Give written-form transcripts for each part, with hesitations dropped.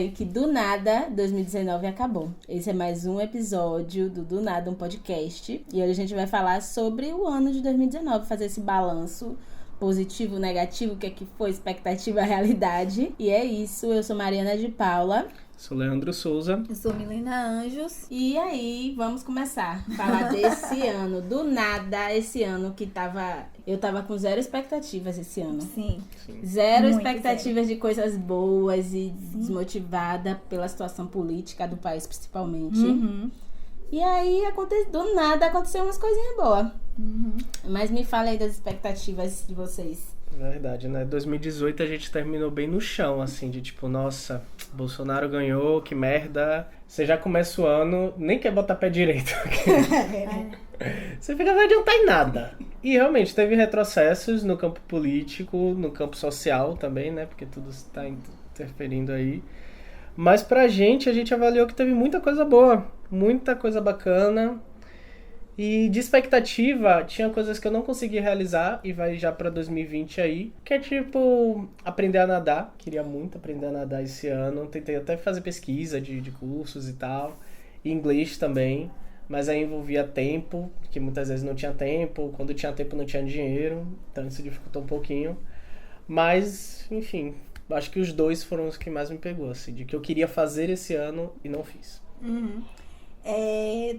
aí que do nada 2019 acabou. Esse é mais um episódio do Nada, um podcast. E hoje a gente vai falar sobre o ano de 2019, fazer esse balanço positivo, negativo, o que é que foi, expectativa, realidade. E é isso, eu sou Mariana de Paula. Sou Leandro Souza. Eu sou Milena Anjos. E aí, vamos começar a falar desse ano. Do nada, esse ano que eu tava com zero expectativas esse ano. Sim. Zero Muito expectativas de coisas boas e desmotivada pela situação política do país, principalmente. Uhum. E aí, do nada, aconteceu umas coisinhas boas. Mas me fala aí das expectativas de vocês. Verdade, né? 2018 a gente terminou bem no chão, assim, de tipo, nossa, Bolsonaro ganhou, que merda. Você já começa o ano, nem quer botar pé direito. Você fica, não vai adiantar em nada. E realmente teve retrocessos no campo político, no campo social também, né? Porque tudo está interferindo aí. Mas pra gente, a gente avaliou que teve muita coisa boa, muita coisa bacana. E de expectativa, tinha coisas que eu não consegui realizar e vai já pra 2020 aí, que é tipo aprender a nadar. Queria muito aprender a nadar esse ano. Tentei até fazer pesquisa de cursos e tal. E inglês também, mas aí envolvia tempo, que muitas vezes não tinha tempo. Quando tinha tempo não tinha dinheiro, então isso dificultou um pouquinho. Mas, enfim, acho que os dois foram os que mais me pegou, assim, de que eu queria fazer esse ano e não fiz.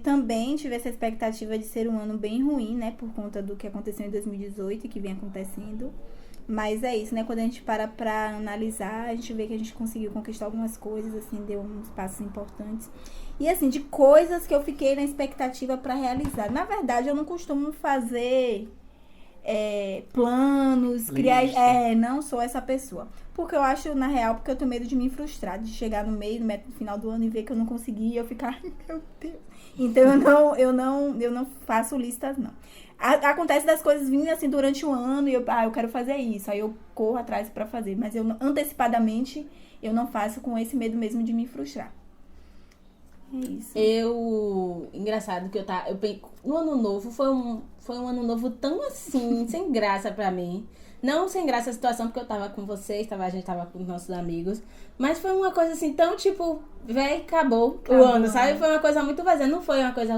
Também tive essa expectativa de ser um ano bem ruim, né? Por conta do que aconteceu em 2018 e que vem acontecendo. Mas é isso, né? Quando a gente para pra analisar, a gente vê que a gente conseguiu conquistar algumas coisas, assim, deu uns passos importantes. E assim, de coisas que eu fiquei na expectativa pra realizar. Na verdade, eu não costumo fazer planos, criar... não sou essa pessoa. Porque eu acho, na real, porque eu tenho medo de me frustrar, de chegar no meio, no final do ano e ver que eu não consegui e eu ficar, ai, meu Deus. Então, eu não faço listas, não. Acontece das coisas vindo assim durante o ano e eu quero fazer isso. Aí eu corro atrás pra fazer. Mas antecipadamente, eu não faço com esse medo mesmo de me frustrar. É isso. Engraçado que no ano novo foi um ano novo tão assim, sem graça pra mim. Não sem graça a situação, porque eu tava com vocês, a gente tava com os nossos amigos. Mas foi uma coisa assim, tão tipo, acabou o ano, sabe? Foi uma coisa muito vazia. Não foi uma coisa,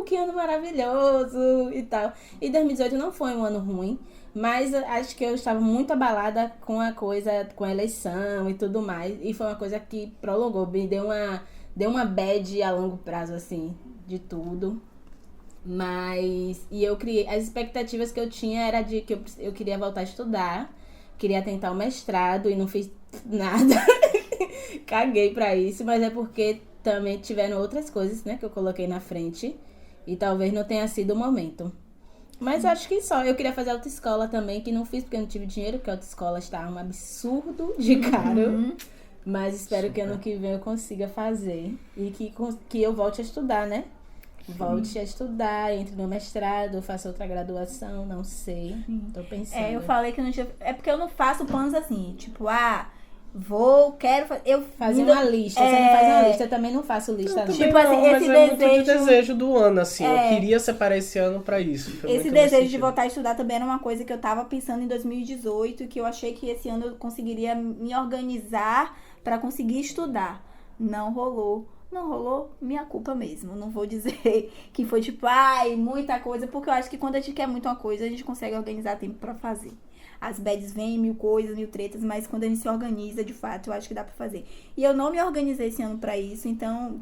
que ano maravilhoso e tal. E 2018 não foi um ano ruim. Mas acho que eu estava muito abalada com com a eleição e tudo mais. E foi uma coisa que prolongou, me deu uma bad a longo prazo, assim, de tudo. E eu criei, as expectativas que eu tinha era de que eu queria voltar a estudar, queria tentar o mestrado e não fiz nada. Caguei pra isso, mas é porque também tiveram outras coisas, né, que eu coloquei na frente e talvez não tenha sido o momento. Mas acho que só. Eu queria fazer autoescola também, que não fiz porque eu não tive dinheiro, porque a autoescola está um absurdo de caro. Mas espero que ano que vem eu consiga fazer. E que eu volte a estudar, né? Volte a estudar, entre no mestrado, faça outra graduação, não sei. Tô pensando. Eu falei que não tinha... É porque eu não faço planos assim, tipo, quero fazer... Fazer uma lista. Você não faz uma lista, eu também não faço lista. Não. Tipo assim, mas esse é muito de desejo... desejo do ano, assim. Eu queria separar esse ano pra isso. Esse desejo de voltar a estudar também era uma coisa que eu tava pensando em 2018, que eu achei que esse ano eu conseguiria me organizar pra conseguir estudar. Não rolou. Não rolou, minha culpa mesmo. Não vou dizer que foi tipo, muita coisa, porque eu acho que quando a gente quer muito uma coisa, a gente consegue organizar tempo pra fazer. As bads vêm, 1000 coisas, 1000 tretas, mas quando a gente se organiza, de fato, eu acho que dá pra fazer. E eu não me organizei esse ano pra isso, então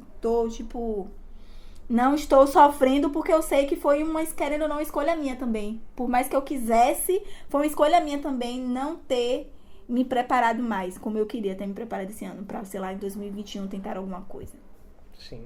não estou sofrendo, porque eu sei que foi querendo ou não, escolha minha também. Por mais que eu quisesse, foi uma escolha minha também não ter me preparado mais, como eu queria ter me preparado esse ano, pra, sei lá, em 2021 tentar alguma coisa. Sim.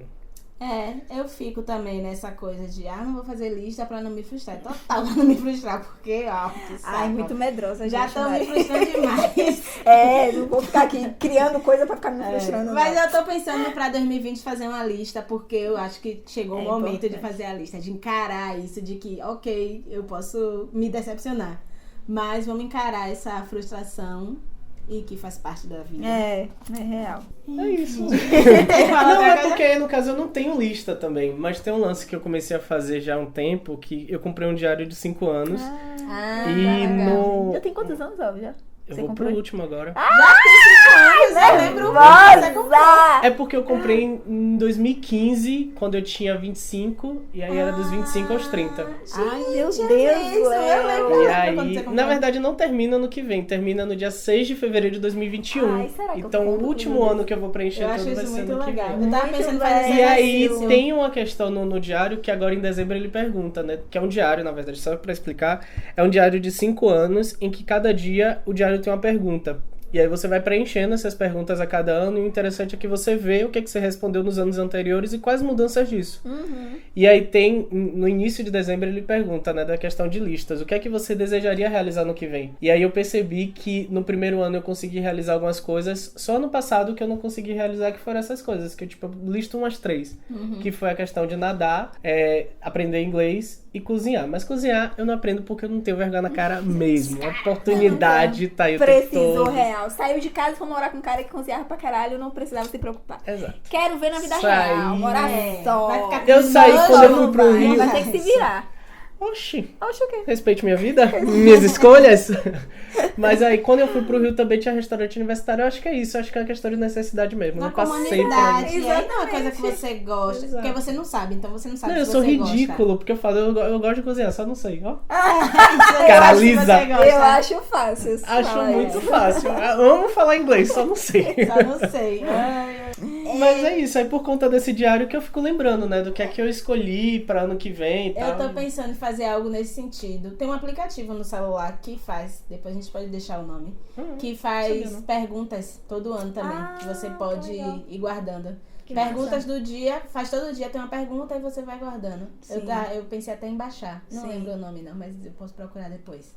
Eu fico também nessa coisa de, não vou fazer lista pra não me frustrar. Total, pra não me frustrar, porque, que saco. Muito medrosa, já gente. Já estão me frustrando demais. Não vou ficar aqui criando coisa pra ficar me frustrando. Mas eu tô pensando pra 2020 fazer uma lista, porque eu acho que chegou o momento de fazer a lista, de encarar isso, de que, eu posso me decepcionar. Mas vamos encarar essa frustração e que faz parte da vida. É real. É isso. Não, é porque no caso eu não tenho lista também, mas tem um lance que eu comecei a fazer já há um tempo, que eu comprei um diário de 5 anos. Já tem quantos anos, já? Eu Você vou comprou? pro último agora. Eu lembro que você comprou. É porque eu comprei em 2015, quando eu tinha 25, e aí era dos 25 aos 30. Ai, meu Gente, Deus, é isso, eu Léo. lembro. E quando você aí, comprou. na verdade, não termina no que vem, termina no dia 6 de fevereiro de 2021. Ai, será que eu Então, o compro último tudo ano que eu vou preencher Eu tudo acho vai isso ser muito no que legal. vem. Eu tava Muito pensando em bem. fazer E aí exercício. tem uma questão no diário que agora em dezembro ele pergunta, né? Que é um diário, na verdade, só pra explicar. É um diário de 5 anos em que cada dia o diário tem uma pergunta. E aí você vai preenchendo essas perguntas a cada ano e o interessante é que você vê o que você respondeu nos anos anteriores e quais mudanças disso. E aí tem, no início de dezembro ele pergunta, né, da questão de listas. O que é que você desejaria realizar no que vem? E aí eu percebi que no primeiro ano eu consegui realizar algumas coisas, só no passado que eu não consegui realizar, que foram essas coisas, que eu tipo listo umas 3. Que foi a questão de nadar, aprender inglês e cozinhar. Mas cozinhar eu não aprendo porque eu não tenho vergonha na cara mesmo. A oportunidade tá aí o tempo Precisou todo. real. Saiu de casa e foi morar com um cara que cozinhava pra caralho, não precisava se preocupar. Exato. Quero ver na vida Saí. real. Morar só. Vai ficar Eu saí Não, quando eu não fui pro vai. Rio. Vai ter que se virar. Oxi, Oxe, o quê? respeite minha vida, minhas escolhas. Mas aí, quando eu fui pro Rio também tinha restaurante universitário. Eu acho que é isso, eu acho que é uma questão de necessidade mesmo. Na Eu passei por comunidade, ali. e aí não é uma coisa que você gosta. Exato. Porque você não sabe, então você não sabe Não, eu se sou você ridículo, porque eu falo, eu gosto de cozinhar, só não sei, ó. gosta. Cara Eu acho que lisa. você gosta. Eu acho fácil. Acho falar muito isso. fácil. Eu amo falar inglês, só não sei. Só não sei. Mas é isso, aí por conta desse diário que eu fico lembrando, né, do que é que eu escolhi pra ano que vem e tal. Eu tô pensando em fazer algo nesse sentido. Tem um aplicativo no celular que faz, depois a gente pode deixar o nome, que faz sabia não. perguntas todo ano também, Ah, que você pode legal. ir guardando. Que Perguntas do dia, faz todo dia, tem uma pergunta e você vai guardando. Sim. Eu pensei até em baixar. Não Sim. lembro o nome não, mas eu posso procurar depois.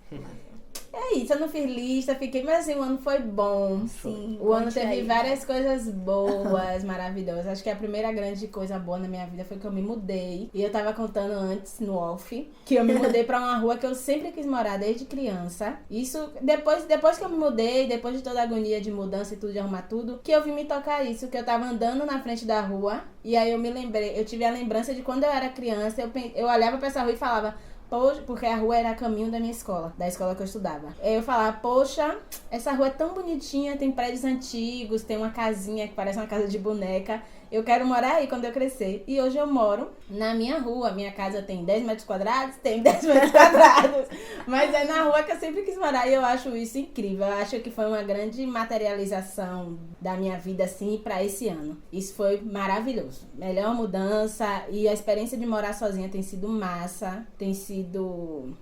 É isso, eu não fiz lista, fiquei, mas assim, o ano foi bom. Sim. O ano conte teve aí. várias coisas boas, maravilhosas. Acho que a primeira grande coisa boa na minha vida foi que eu me mudei. E eu tava contando antes, no off, que eu me mudei pra uma rua que eu sempre quis morar desde criança. Isso, depois que eu me mudei, depois de toda a agonia de mudança e tudo, de arrumar tudo, que eu vim me tocar isso, que eu tava andando na frente da rua. E aí eu me lembrei, eu tive a lembrança de quando eu era criança, eu olhava pra essa rua e falava... Poxa, porque a rua era caminho da minha escola, da escola que eu estudava. Eu falava, poxa, essa rua é tão bonitinha, tem prédios antigos, tem uma casinha que parece uma casa de boneca. Eu quero morar aí quando eu crescer. E hoje eu moro na minha rua. Minha casa tem 10 metros quadrados? Tem 10 metros quadrados. Mas é na rua que eu sempre quis morar e eu acho isso incrível. Eu acho que foi uma grande materialização da minha vida, assim, pra esse ano. Isso foi maravilhoso. Melhor mudança e a experiência de morar sozinha tem sido massa. Tem sido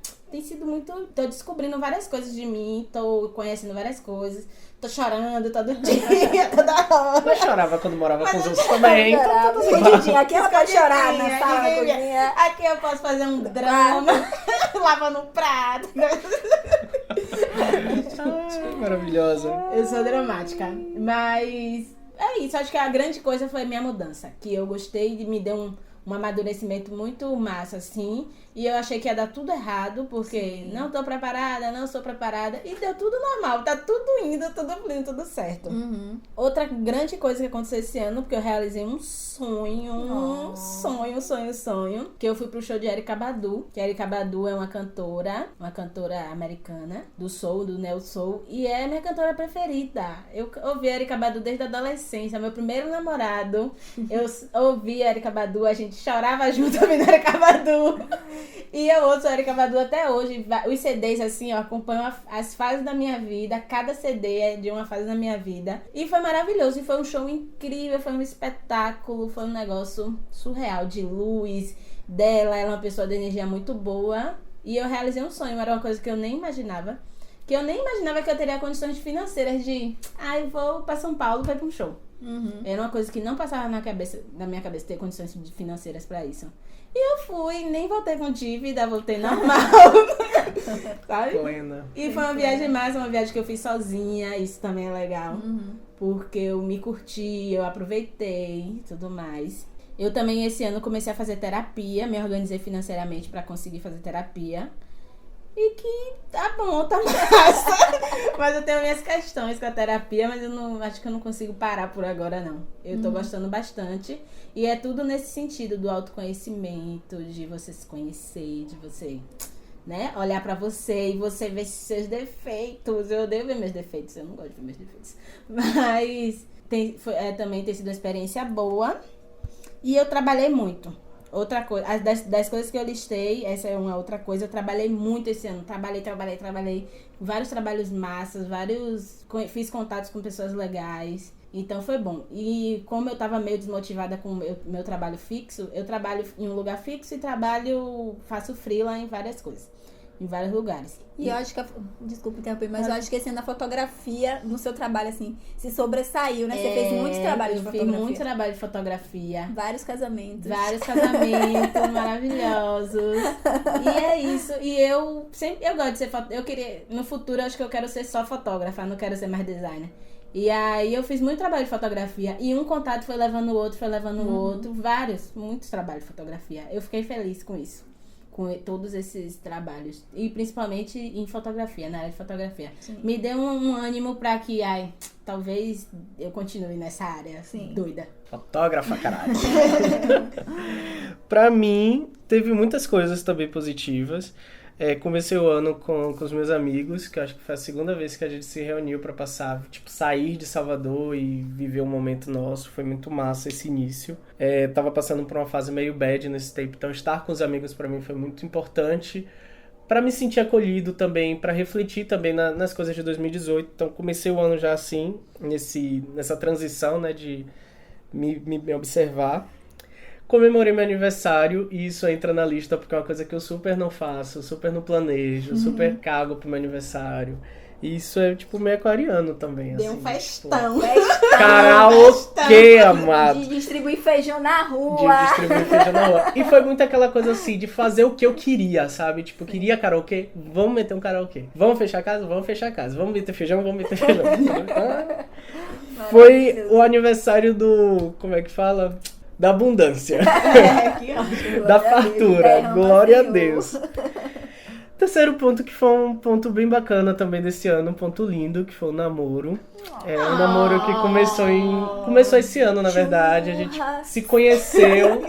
muito... Tô descobrindo várias coisas de mim, tô conhecendo várias coisas. Tô chorando todo dia, toda hora. Eu chorava quando morava com os outros também. Então, Chorava. Escondidinha. Aqui ela pode chorar na sala da cozinha. Aqui eu posso fazer um drama, lavando um prato. Ai, maravilhosa. Eu sou dramática. Mas é isso, acho que a grande coisa foi a minha mudança. Que eu gostei e me deu um amadurecimento muito massa, assim. E eu achei que ia dar tudo errado, porque não tô preparada, não sou preparada. E deu tudo normal, tá tudo indo, tudo fluindo, tudo certo. Outra grande coisa que aconteceu esse ano, porque eu realizei um sonho, sonho. Que eu fui pro show de Erykah Badu. Que Erykah Badu é uma cantora americana, do soul, do neo soul. E é minha cantora preferida. Eu ouvi Erykah Badu desde a adolescência, meu primeiro namorado. Eu ouvi Erykah Badu, a gente chorava junto ouvindo Erykah Badu. E eu ouço Erykah Badu até hoje. Os CDs, assim, eu acompanho as fases da minha vida. Cada CD é de uma fase da minha vida. E foi maravilhoso. E foi um show incrível, foi um espetáculo. Foi um negócio surreal de luz dela. Ela é uma pessoa de energia muito boa. E eu realizei um sonho. Era uma coisa que eu nem imaginava. Que eu nem imaginava que eu teria condições financeiras de... eu vou pra São Paulo pra ir pra um show. Era uma coisa que não passava na minha cabeça ter condições financeiras pra isso. E eu fui, nem voltei com dívida, voltei normal. Sabe? Plena. E foi uma viagem massa, uma viagem que eu fiz sozinha, isso também é legal. Porque eu me curti, eu aproveitei e tudo mais. Eu também esse ano comecei a fazer terapia, me organizei financeiramente pra conseguir fazer terapia. E que tá bom, tá massa. Mas eu tenho minhas questões com a terapia, mas eu não acho que eu não consigo parar por agora, não. Eu tô gostando bastante. E é tudo nesse sentido do autoconhecimento, de você se conhecer, de você né? Olhar pra você e você ver seus defeitos. Eu odeio ver meus defeitos, eu não gosto de ver meus defeitos. Mas também tem sido uma experiência boa. E eu trabalhei muito. Outra coisa, das coisas que eu listei, essa é uma outra coisa, eu trabalhei muito esse ano. Trabalhei. Vários trabalhos massas, fiz contatos com pessoas legais. Então foi bom. E como eu tava meio desmotivada com o meu trabalho fixo, eu trabalho em um lugar fixo e faço freela em várias coisas. Em vários lugares. E eu acho que, desculpa interromper, mas eu acho que esse ano a fotografia no seu trabalho, assim, se sobressaiu, né? Você fez muitos trabalhos de fotografia. Eu fiz muito trabalho de fotografia. Vários casamentos maravilhosos. E é isso. E eu gosto de ser no futuro, eu acho que eu quero ser só fotógrafa, não quero ser mais designer. E aí eu fiz muito trabalho de fotografia. E um contato foi levando o outro, muitos trabalhos de fotografia. Eu fiquei feliz com isso. Com todos esses trabalhos. E principalmente em fotografia, na área de fotografia. Sim. Me deu um ânimo pra que, talvez eu continue nessa área. Sim. Doida. Fotógrafa, caralho. Pra mim, teve muitas coisas também positivas. Comecei o ano com os meus amigos, que eu acho que foi a segunda vez que a gente se reuniu pra sair de Salvador e viver um momento nosso. Foi muito massa esse início. Tava passando por uma fase meio bad nesse tempo, então estar com os amigos pra mim foi muito importante. Pra me sentir acolhido também, pra refletir também nas coisas de 2018. Então comecei o ano já assim, nessa transição, né, de me observar. Comemorei meu aniversário e isso entra na lista porque é uma coisa que eu super não faço, super não planejo, super cago pro meu aniversário. E isso é, meio aquariano também, Deu assim. Um festão. Karaokê, amado. De distribuir feijão na rua. E foi muito aquela coisa assim, de fazer o que eu queria, sabe? Queria karaokê, vamos meter um karaokê. Vamos fechar a casa? Vamos fechar a casa. Vamos meter feijão? Vamos meter feijão. Foi o aniversário do... Como é que fala? Da abundância. Que ótimo. Da fartura. Glória a Deus. Terceiro ponto, que foi um ponto bem bacana também desse ano, um ponto lindo, que foi o namoro. Um namoro que começou esse ano, na verdade. A gente se conheceu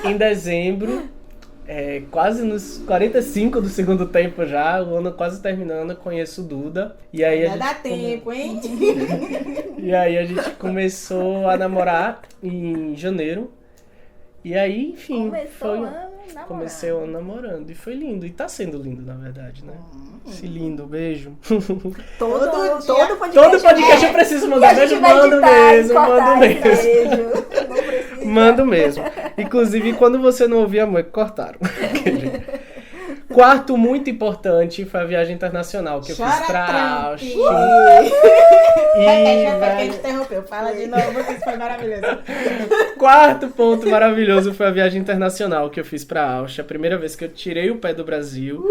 em dezembro, quase nos 45 do segundo tempo já, o ano quase terminando, conheço o Duda. E aí dá tempo, hein? E aí a gente começou a namorar em janeiro. E aí, enfim, comecei o ano namorando. E foi lindo. E tá sendo lindo, na verdade, né? Esse lindo, beijo. Todo podcast eu preciso mandar beijo. Mando mesmo. Mando mesmo. Inclusive, quando você não ouvir, amor, cortaram. Quarto, muito importante, foi a viagem internacional que eu fiz pra Austin. A gente interrompeu. Fala de novo, porque isso foi maravilhoso. Quarto ponto maravilhoso foi a viagem internacional que eu fiz pra Austin. A primeira vez que eu tirei o pé do Brasil.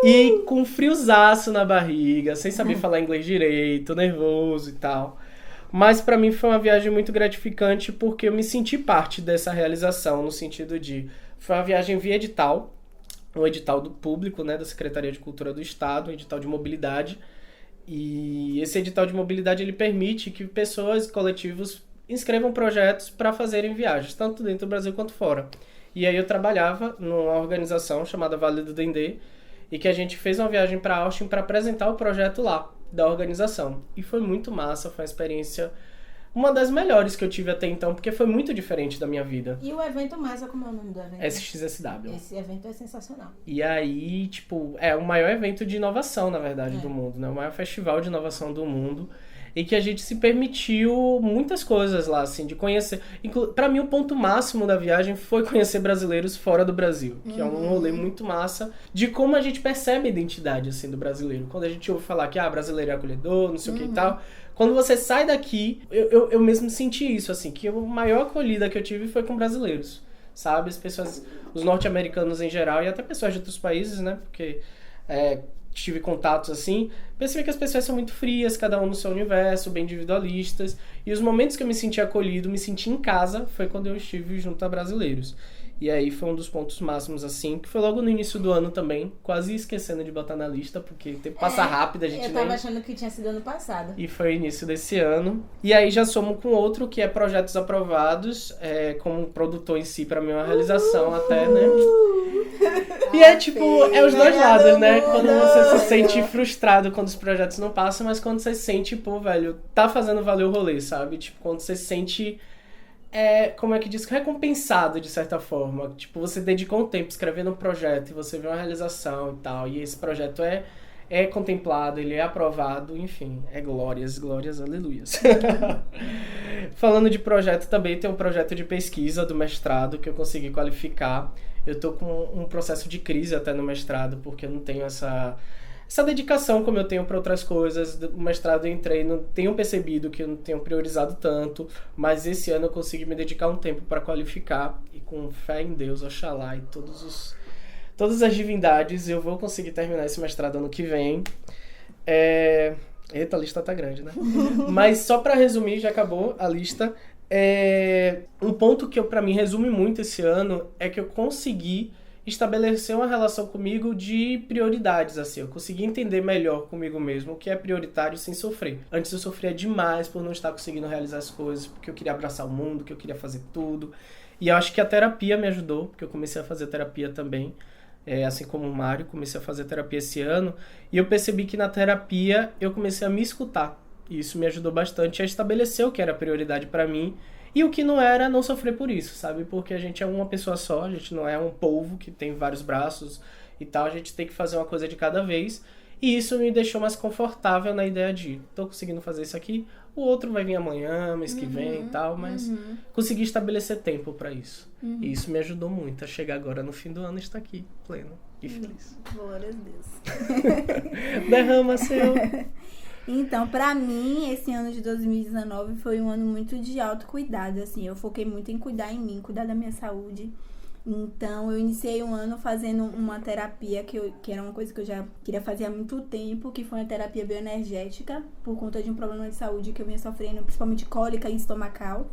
E com friozaço na barriga, sem saber falar inglês direito, nervoso e tal. Mas pra mim foi uma viagem muito gratificante porque eu me senti parte dessa realização, no sentido de... Foi uma viagem via edital. Um edital do público, né, da Secretaria de Cultura do Estado, um edital de mobilidade. E esse edital de mobilidade ele permite que pessoas e coletivos inscrevam projetos para fazerem viagens, tanto dentro do Brasil quanto fora. E aí eu trabalhava numa organização chamada Vale do Dendê, e que a gente fez uma viagem para Austin para apresentar o projeto lá, da organização. E foi muito massa, foi uma experiência... Uma das melhores que eu tive até então, porque foi muito diferente da minha vida. E o evento massa, como é o nome do evento? SXSW. Esse evento é sensacional. E aí, é o maior evento de inovação, na verdade, do mundo, né? O maior festival de inovação do mundo. E que a gente se permitiu muitas coisas lá, assim, de conhecer. Pra mim, o ponto máximo da viagem foi conhecer brasileiros fora do Brasil. Que é um rolê muito massa de como a gente percebe a identidade, assim, do brasileiro. Quando a gente ouve falar que, brasileiro é acolhedor, não sei o que e tal... Quando você sai daqui, eu mesmo senti isso, assim, que a maior acolhida que eu tive foi com brasileiros, sabe? As pessoas, os norte-americanos em geral, e até pessoas de outros países, né? Porque tive contatos assim, percebi que as pessoas são muito frias, cada um no seu universo, bem individualistas, e os momentos que eu me senti acolhido, me senti em casa, foi quando eu estive junto a brasileiros. E aí foi um dos pontos máximos, assim, que foi logo no início do ano também, quase esquecendo de botar na lista, porque o tempo passa rápido, a gente Eu tava achando que tinha sido ano passado. E foi início desse ano. E aí já somos com outro, que é Projetos Aprovados, como produtor em si, pra mim é uma realização até, né? E é tipo, é os dois lados, né? Quando você se sente frustrado quando os projetos não passam, mas quando você sente, pô, velho, tá fazendo valer o rolê, sabe? Tipo, quando você se sente... como é que diz? Recompensado, de certa forma. Tipo, você dedicou um tempo escrevendo um projeto e você vê uma realização e tal. E esse projeto é contemplado, ele é aprovado, enfim. É glórias, glórias, aleluias. Falando de projeto, também tem um projeto de pesquisa do mestrado que eu consegui qualificar. Eu tô com um processo de crise até no mestrado, porque eu não tenho essa dedicação como eu tenho para outras coisas. O mestrado eu entrei, não tenho percebido que eu não tenho priorizado tanto, mas esse ano eu consegui me dedicar um tempo para qualificar e com fé em Deus, Oxalá e todas as divindades, eu vou conseguir terminar esse mestrado ano que vem. Eita, a lista tá grande, né? Mas só para resumir, já acabou a lista. Um ponto que para mim resume muito esse ano é que eu consegui estabelecer uma relação comigo de prioridades, assim. Eu consegui entender melhor comigo mesmo o que é prioritário sem sofrer. Antes eu sofria demais por não estar conseguindo realizar as coisas, porque eu queria abraçar o mundo, que eu queria fazer tudo. E eu acho que a terapia me ajudou, porque eu comecei a fazer terapia também, assim como o Mário, comecei a fazer terapia esse ano, e eu percebi que na terapia eu comecei a me escutar. E isso me ajudou bastante a estabelecer o que era prioridade pra mim, e o que não era, não sofrer por isso, sabe? Porque a gente é uma pessoa só, a gente não é um polvo que tem vários braços e tal, a gente tem que fazer uma coisa de cada vez. E isso me deixou mais confortável na ideia de, tô conseguindo fazer isso aqui, o outro vai vir amanhã, mês que vem e tal, mas consegui estabelecer tempo pra isso. E isso me ajudou muito a chegar agora no fim do ano e estar aqui, pleno e feliz. Glória a Deus. Derrama, Senhor. Então, pra mim, esse ano de 2019 foi um ano muito de autocuidado, assim. Eu foquei muito em cuidar em mim, cuidar da minha saúde. Então, eu iniciei um ano fazendo uma terapia que era uma coisa que eu já queria fazer há muito tempo, que foi uma terapia bioenergética, por conta de um problema de saúde que eu vinha sofrendo, principalmente cólica estomacal.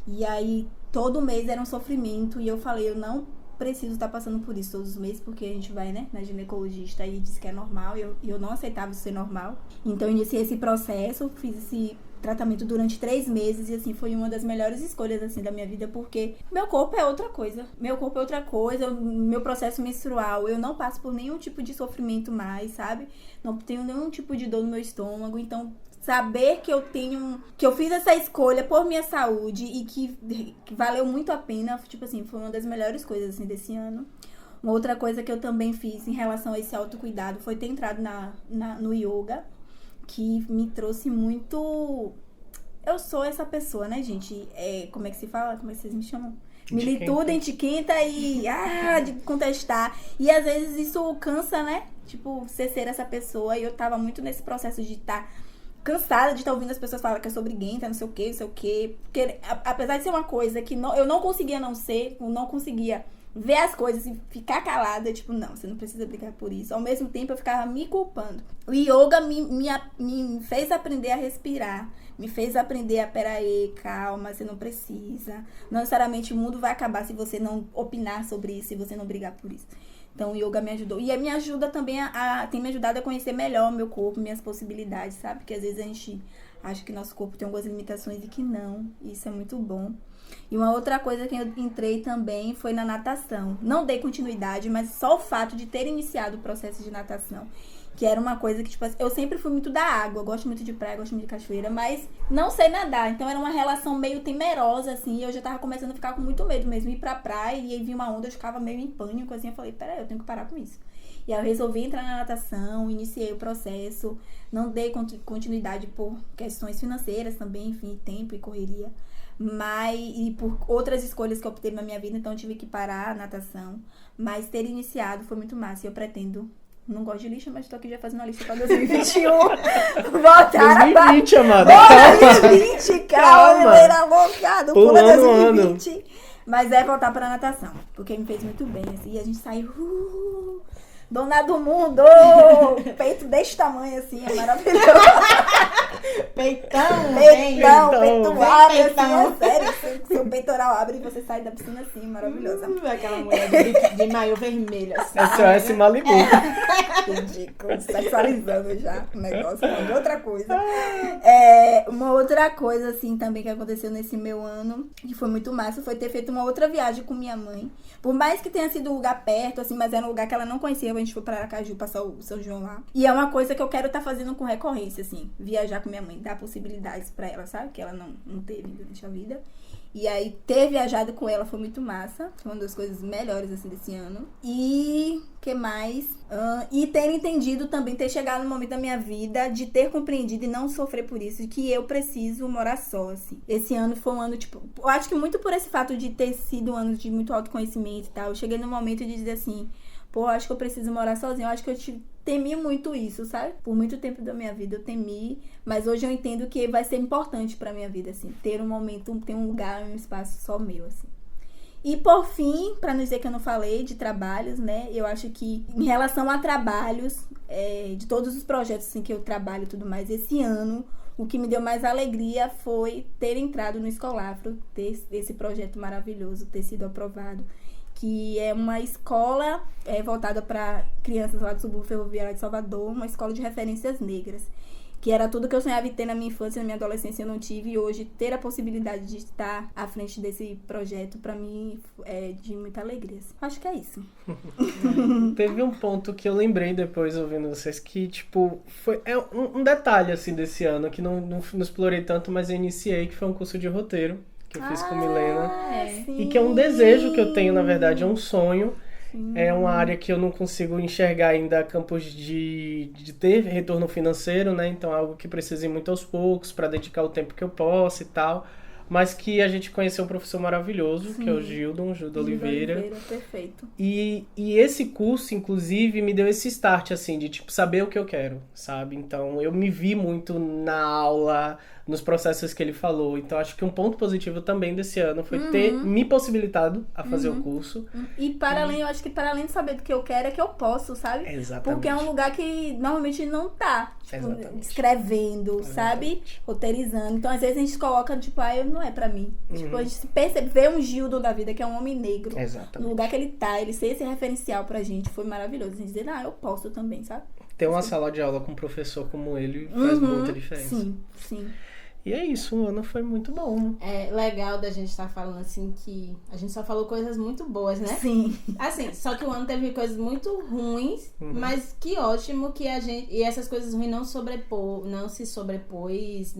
E aí, todo mês era um sofrimento, e eu falei, eu não preciso estar passando por isso todos os meses, porque a gente vai, né, na ginecologista e diz que é normal, e eu não aceitava isso ser normal. Então, eu iniciei esse processo, fiz esse tratamento durante 3 meses, e assim, foi uma das melhores escolhas, assim, da minha vida, porque meu corpo é outra coisa. Meu corpo é outra coisa, meu processo menstrual, eu não passo por nenhum tipo de sofrimento mais, sabe? Não tenho nenhum tipo de dor no meu estômago, então saber que eu fiz essa escolha por minha saúde e que valeu muito a pena, tipo assim, foi uma das melhores coisas, assim, desse ano. Uma outra coisa que eu também fiz em relação a esse autocuidado foi ter entrado no yoga, que me trouxe muito... Eu sou essa pessoa, né, gente? Como é que se fala? Como é que vocês me chamam? Milituda, etiqueta e... de contestar. E às vezes isso cansa, né? Tipo, você ser essa pessoa. E eu tava muito nesse processo de estar cansada de estar ouvindo as pessoas falar que eu sou briguenta, não sei o quê. Porque apesar de ser uma coisa que eu não conseguia não ser, eu não conseguia ver as coisas e ficar calada, tipo, não, você não precisa brigar por isso. Ao mesmo tempo, eu ficava me culpando. O yoga me fez aprender a respirar, me fez aprender peraí, calma, você não precisa. Não necessariamente o mundo vai acabar se você não opinar sobre isso, se você não brigar por isso. Então, o yoga me ajudou. E me ajuda também tem me ajudado a conhecer melhor o meu corpo, minhas possibilidades, sabe? Porque às vezes a gente acha que nosso corpo tem algumas limitações e que não. Isso é muito bom. E uma outra coisa que eu entrei também foi na natação. Não dei continuidade, mas só o fato de ter iniciado o processo de natação, que era uma coisa que, tipo, eu sempre fui muito da água, gosto muito de praia, gosto muito de cachoeira, mas não sei nadar, então era uma relação meio temerosa, assim, e eu já tava começando a ficar com muito medo mesmo, ir pra praia, e aí vinha uma onda, eu ficava meio em pânico, assim, eu falei, peraí, eu tenho que parar com isso. E aí eu resolvi entrar na natação, iniciei o processo, não dei continuidade por questões financeiras também, enfim, tempo e correria, e por outras escolhas que eu optei na minha vida, então eu tive que parar a natação, mas ter iniciado foi muito massa, e eu pretendo... Não gosto de lista, mas tô aqui já fazendo a lista pra 2021. Voltar 2020, amada. 2020, calma, era loucado. Pula 2020. Mas voltar pra natação, porque me fez muito bem, assim. E a gente saiu, dona do mundo, peito desse tamanho, assim, é maravilhoso. Peitão, Peito abre, assim, peitão. é sério. Seu peitoral abre e você sai da piscina assim, maravilhosa. Aquela mulher de maiô vermelho, assim. SOS Malibu. Ridículo, sexualizando já o negócio, falando de outra coisa. Uma outra coisa, assim, também que aconteceu nesse meu ano, que foi muito massa, foi ter feito uma outra viagem com minha mãe. Por mais que tenha sido um lugar perto, assim, mas era um lugar que ela não conhecia, a gente foi pra Aracaju, passar o São João lá. E é uma coisa que eu quero estar fazendo com recorrência, assim, viajar com minha mãe, dar possibilidades pra ela, sabe? Que ela não teve durante a vida. E aí, ter viajado com ela foi muito massa. Foi uma das coisas melhores, assim, desse ano. E, que mais? E ter entendido também, ter chegado no momento da minha vida de ter compreendido e não sofrer por isso, de que eu preciso morar só, assim. Esse ano foi um ano, tipo... Eu acho que muito por esse fato de ter sido um ano de muito autoconhecimento e tal, eu cheguei no momento de dizer assim... Pô, acho que eu preciso morar sozinha. Eu acho que eu temi muito isso, sabe? Por muito tempo da minha vida eu temi. Mas hoje eu entendo que vai ser importante pra minha vida, assim. Ter um momento, ter um lugar, um espaço só meu, assim. E por fim, pra não dizer que eu não falei de trabalhos, né? Eu acho que em relação a trabalhos, de todos os projetos assim, que eu trabalho e tudo mais, esse ano... O que me deu mais alegria foi ter entrado no Escolafro, ter esse projeto maravilhoso, ter sido aprovado. Que é uma escola voltada para crianças lá do subúrbio ferroviário de Salvador, uma escola de referências negras, que era tudo que eu sonhava em ter na minha infância, na minha adolescência eu não tive, e hoje ter a possibilidade de estar à frente desse projeto, para mim, é de muita alegria. Acho que é isso. Teve um ponto que eu lembrei depois ouvindo vocês que, tipo, foi um detalhe, assim, desse ano, que não explorei tanto, mas eu iniciei, que foi um curso de roteiro. Que eu fiz com Milena. E que é um desejo que eu tenho, na verdade, é um sonho. Sim. É uma área que eu não consigo enxergar ainda campos de ter retorno financeiro, né? Então é algo que precisa ir muito aos poucos para dedicar o tempo que eu posso e tal. Mas que a gente conheceu um professor maravilhoso, Sim. que é o Gildo Oliveira. Perfeito. E esse curso, inclusive, me deu esse start, assim, de, tipo, saber o que eu quero, sabe? Então, eu me vi muito na aula, nos processos que ele falou. Então, acho que um ponto positivo também desse ano foi ter me possibilitado a fazer o curso. E eu acho que para além de saber do que eu quero, é que eu posso, sabe? Exatamente. Porque é um lugar que normalmente não tá, tipo, escrevendo, sabe? Roteirizando. Então, às vezes a gente coloca, tipo, não é pra mim. Tipo, a gente percebe, vê um Gildo da vida, que é um homem negro. Exatamente. No lugar que ele tá, ele ser esse referencial pra gente, foi maravilhoso. A gente dizer, eu posso também, sabe? Ter uma sala de aula com um professor como ele faz muita diferença. Sim. E é isso, o ano foi muito bom. É legal da gente estar falando assim que a gente só falou coisas muito boas, né? Sim. Assim, só que o ano teve coisas muito ruins, mas que ótimo que a gente... E essas coisas ruins não se sobrepôs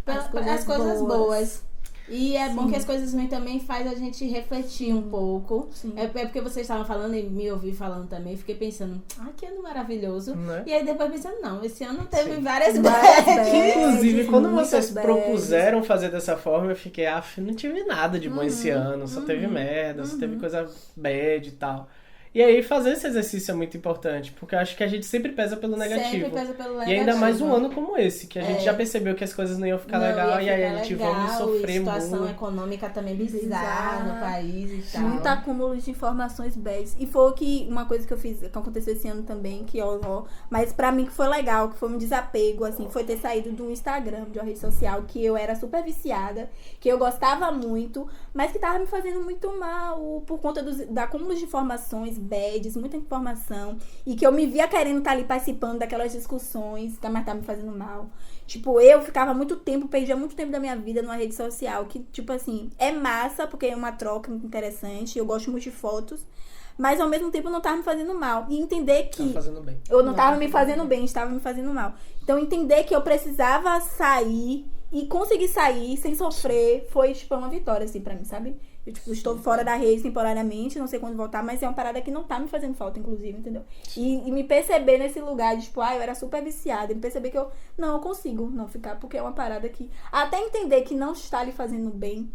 as coisas boas. E é bom que as coisas ruins também faz a gente refletir um pouco. Sim. É porque vocês estavam falando e me ouvi falando também. Fiquei pensando, que ano maravilhoso. Né? E aí depois pensando, não, esse ano teve várias Inclusive, quando vocês propuseram fazer dessa forma, eu fiquei, não tive nada de bom esse ano. Só teve merda, só teve coisa bad e tal. E aí fazer esse exercício é muito importante, porque eu acho que a gente sempre pesa pelo negativo. Sempre pesa pelo negativo. E ainda mais um ano como esse, que a gente já percebeu que as coisas não iam ficar legal, e aí a gente vai sofrer muito. Situação econômica também bizarra no país e tal. Muito acúmulo de informações bad. E foi uma coisa que eu fiz, que aconteceu esse ano também, mas pra mim que foi legal, que foi um desapego, assim, foi ter saído do Instagram, de uma rede social, que eu era super viciada, que eu gostava muito, mas que tava me fazendo muito mal, por conta da acúmulo de informações bads, muita informação, e que eu me via querendo estar ali participando daquelas discussões, mas tava me fazendo mal. Tipo, eu ficava perdia muito tempo da minha vida numa rede social, que, tipo assim, é massa, porque é uma troca muito interessante, eu gosto muito de fotos, mas ao mesmo tempo não tava me fazendo mal. E entender que eu não tava me fazendo bem, estava me fazendo mal. Então, entender que eu precisava sair e conseguir sair sem sofrer foi, tipo, uma vitória, assim, pra mim, sabe? Eu, tipo, estou fora da rede temporariamente, não sei quando voltar, mas é uma parada que não tá me fazendo falta, inclusive, entendeu? E me perceber nesse lugar de, tipo, eu era super viciada, e me perceber que eu consigo não ficar, porque é uma parada que, até entender que não está lhe fazendo bem,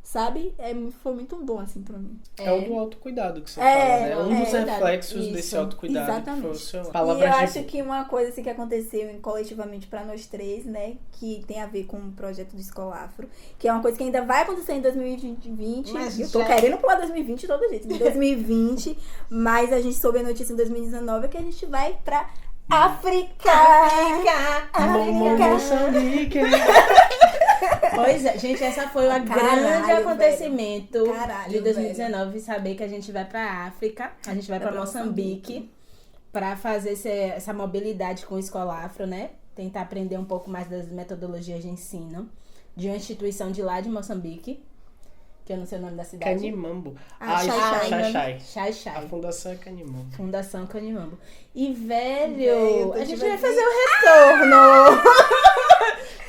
sabe? Foi muito bom, assim, pra mim. É o do autocuidado que você fala, né? Um dos reflexos desse autocuidado. Exatamente. Que foi o seu... E eu acho que uma coisa assim, que aconteceu coletivamente pra nós três, né? Que tem a ver com o projeto do Escolafro, que é uma coisa que ainda vai acontecer em 2020. Mas eu tô querendo pular 2020 de todo jeito. Em 2020, mas a gente soube a notícia em 2019 que a gente vai pra África! Moçambique. Pois é, gente, essa foi o grande acontecimento Caralho, de 2019, saber que a gente vai pra África, a gente vai pra Moçambique, pra fazer essa mobilidade com o Escola Afro, né? Tentar aprender um pouco mais das metodologias de ensino de uma instituição de lá de Moçambique, que eu não sei o nome da cidade. Canimambo. Xai-Xai. Xai-Xai. A fundação é Canimambo. Fundação Canimambo. E, Velho, velho, tô a gente te vai vendo. fazer o retorno.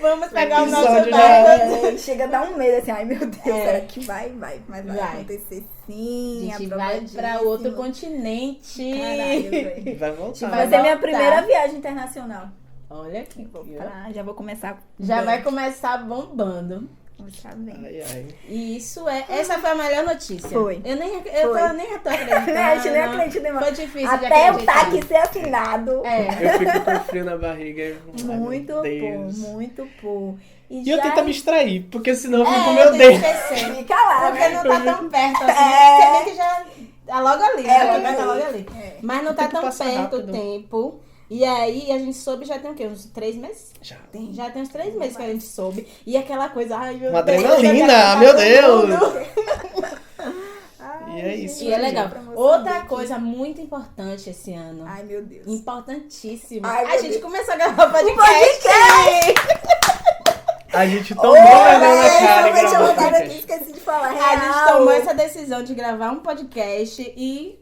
Vamos pegar o nosso Episódio barco. Chega a dar um medo assim, ai meu Deus, É. será que vai? Mas vai Vai. acontecer A sim. gente vai pra outro continente. Caralho, velho. Vai voltar. Vai ser minha voltar. primeira viagem internacional. Olha que Já vou começar. já bem. vai começar bombando. Começar bem. Ai. E essa foi a melhor notícia. Foi. Eu nem Foi. tô acreditando. A gente nem acredita, Foi difícil de Até o acreditar. TAC ser assinado. É. Eu fico com frio na barriga. Muito Ai, meu bom, Deus. muito bom. E eu tento me distrair, porque senão eu fico com eu meu tenho Deus. que esquecer. Fica lá, Porque né? não tá tão perto assim. É. Você vê que já tá logo ali. É, né? logo Vai tá ali. logo ali. É. Mas não O tá tempo tão passa perto o rápido. tempo. E aí a gente soube já tem o quê? Uns 3 meses? Já. Já tem uns 3 meses que a gente soube. E aquela coisa, ai meu Uma Deus. adrenalina, eu quero meu contar Deus. com tudo. E é isso. E é aí. legal. Pra Moçambique. Outra coisa muito importante esse ano. Ai, meu Deus. Importantíssima. Ai, A meu gente Deus. começou a gravar podcast. A gente tomou vergonha na cara e Realmente, eu gravou tava aqui, podcast. esqueci de falar. A gente Real. tomou essa decisão de gravar um podcast e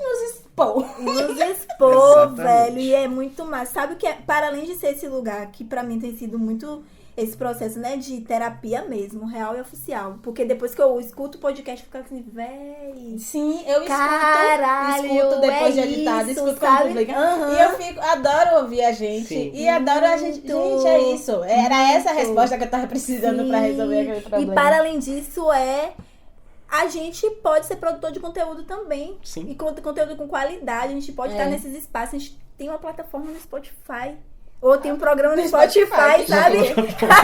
nos expor. Nos expor, Exatamente. velho. E é muito massa. Sabe o que é? Para além de ser esse lugar que pra mim tem sido muito esse processo, né, de terapia mesmo, real e oficial. Porque depois que eu escuto o podcast, eu fico assim, véi. Sim, eu escuto. Caralho, Escuto depois é de editado, isso, escuto sabe? como publica. Aham. E eu adoro ouvir a gente. Sim. E adoro a gente. Muito. Gente, é isso. Era essa a Muito. resposta que eu tava precisando pra resolver aquele problema. E para além disso, a gente pode ser produtor de conteúdo também. Sim. E conteúdo com qualidade. A gente pode É. estar nesses espaços. A gente tem uma plataforma no Spotify. Ou tem um programa no Spotify, sabe?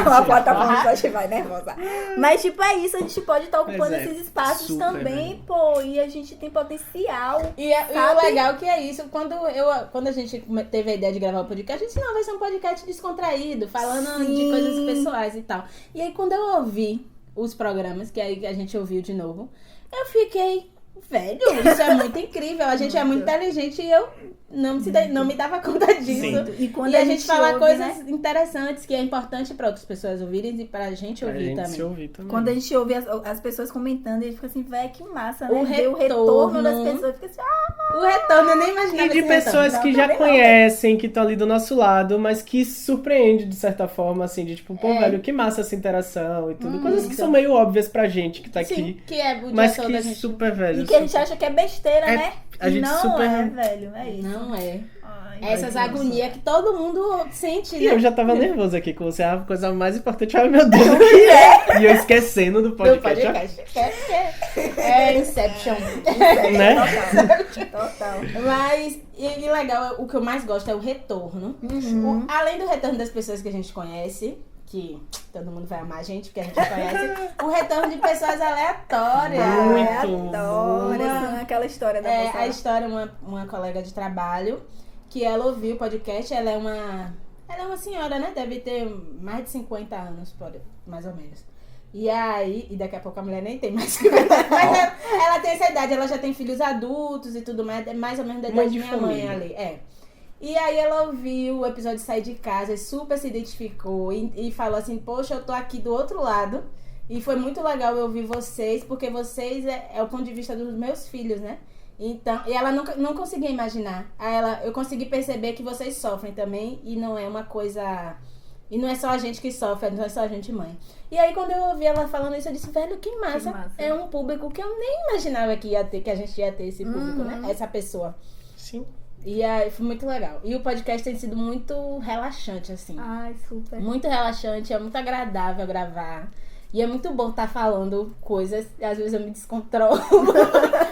Uma plataforma no Spotify, nervosa. Mas, tipo, é isso. A gente pode estar ocupando Mas é esses espaços super, também, né? pô. E a gente tem potencial. E o Sabe? legal que é isso, quando a gente teve a ideia de gravar o podcast, a gente disse, não, vai ser um podcast descontraído, falando de Sim. coisas pessoais e tal. E aí quando eu ouvi os programas, que aí a gente ouviu de novo, eu fiquei, velho, isso é muito incrível, a gente é muito inteligente e eu não me dava conta disso. Sim. E quando E a gente fala ouve, coisas né? interessantes que é importante para outras pessoas ouvirem e pra gente Pra ouvir gente também. se ouvir também. Quando a gente ouve as pessoas comentando, a gente fica assim, velho, que massa, né? O Ver o retorno. retorno das pessoas. Fica assim, O retorno, eu nem imaginava E de esse retorno. pessoas que Não, já também não, conhecem, que estão ali do nosso lado, mas que surpreende de certa forma, assim, de tipo, pô, É. velho, que massa essa interação e tudo. Coisas que isso. são meio óbvias pra gente que tá Sim, aqui. que é o dia Mas todo que a gente... super, velho. e que a gente super- acha que é besteira, É, né? a gente não super- é, velho. É isso. Não é. Ai, Essas meu Deus. agonias que todo mundo sente, E né? eu já tava nervoso aqui com você, a coisa mais importante, ai meu Deus. E eu esquecendo do Do podcast. podcast. É Inception. Né? Total. Mas, e legal, o que eu mais gosto é o retorno. Uhum. Além do retorno das pessoas que a gente conhece, que todo mundo vai amar a gente, porque a gente conhece, o retorno de pessoas aleatórias. Muito. Adoro aquela história da É, moça. a história, uma colega de trabalho, que ela ouviu o podcast, ela é uma senhora, né? Deve ter mais de 50 anos, mais ou menos. E aí, e daqui a pouco a mulher nem tem mais 50 anos, mas ela tem essa idade, ela já tem filhos adultos e tudo mais ou menos da Mãe idade de de minha mãe família. ali. É. E aí ela ouviu o episódio de Sair de Casa, super se identificou e falou assim, poxa, eu tô aqui do outro lado. E foi muito legal eu ouvir vocês, porque vocês é o ponto de vista dos meus filhos, né? Então, e ela não conseguia imaginar. Aí eu consegui perceber que vocês sofrem também e não é uma coisa... E não é só a gente que sofre, não é só a gente mãe. E aí quando eu ouvi ela falando isso, eu disse, velho, que massa. Que massa. É um público que eu nem imaginava que a gente ia ter esse público, né? Essa pessoa. Sim. E aí foi muito legal. E o podcast tem sido muito relaxante, assim. Ai, super. Muito relaxante, é muito agradável gravar. E é muito bom estar falando coisas, às vezes eu me descontrolo.